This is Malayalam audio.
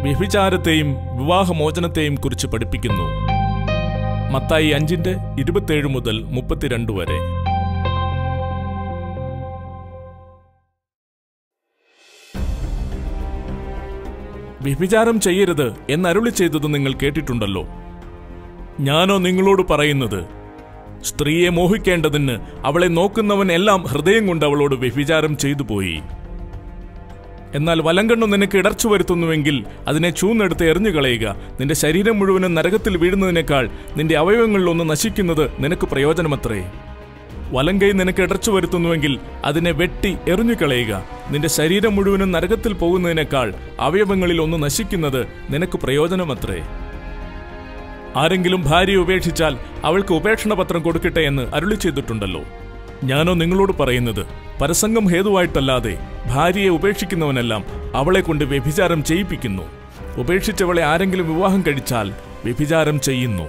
വ്യഭിചാരത്തെയും വിവാഹമോചനത്തെയും കുറിച്ച് പഠിപ്പിക്കുന്നു. മത്തായി 5:27 മുതൽ 32 വരെ. വ്യഭിചാരം ചെയ്യരുത് എന്നരുളി ചെയ്തത് നിങ്ങൾ കേട്ടിട്ടുണ്ടല്ലോ. ഞാനോ നിങ്ങളോട് പറയുന്നത്, സ്ത്രീയെ മോഹിക്കേണ്ടതിന് അവളെ നോക്കുന്നവൻ എല്ലാം ഹൃദയം കൊണ്ട് അവളോട് വ്യഭിചാരം ചെയ്തു പോയി. എന്നാൽ വലങ്കണ്ണു നിനക്ക് ഇടർച്ച വരുത്തുന്നുവെങ്കിൽ അതിനെ ചൂന്നെടുത്ത് എറിഞ്ഞു കളയുക. നിന്റെ ശരീരം മുഴുവനും നരകത്തിൽ വീഴുന്നതിനേക്കാൾ നിന്റെ അവയവങ്ങളിലൊന്ന് നശിക്കുന്നത് നിനക്ക് പ്രയോജനമത്രേ. വലങ്കൈ നിനക്ക് ഇടർച്ച വരുത്തുന്നുവെങ്കിൽ അതിനെ വെട്ടി എറിഞ്ഞു കളയുക. നിന്റെ ശരീരം മുഴുവനും നരകത്തിൽ പോകുന്നതിനേക്കാൾ അവയവങ്ങളിൽ ഒന്ന് നശിക്കുന്നത് നിനക്ക് പ്രയോജനമത്രേ. ആരെങ്കിലും ഭാര്യയെ ഉപേക്ഷിച്ചാൽ അവൾക്ക് ഉപേക്ഷണപത്രം കൊടുക്കട്ടെ എന്ന് അരുളി ചെയ്തിട്ടുണ്ടല്ലോ. ഞാനോ നിങ്ങളോട് പറയുന്നത്, പരസംഗം ഹേതുവായിട്ടല്ലാതെ ഭാര്യയെ ഉപേക്ഷിക്കുന്നവനെല്ലാം അവളെ കൊണ്ട് വ്യഭിചാരം ചെയ്യിപ്പിക്കുന്നു. ഉപേക്ഷിച്ചവളെ ആരെങ്കിലും വിവാഹം കഴിച്ചാൽ വ്യഭിചാരം ചെയ്യുന്നു.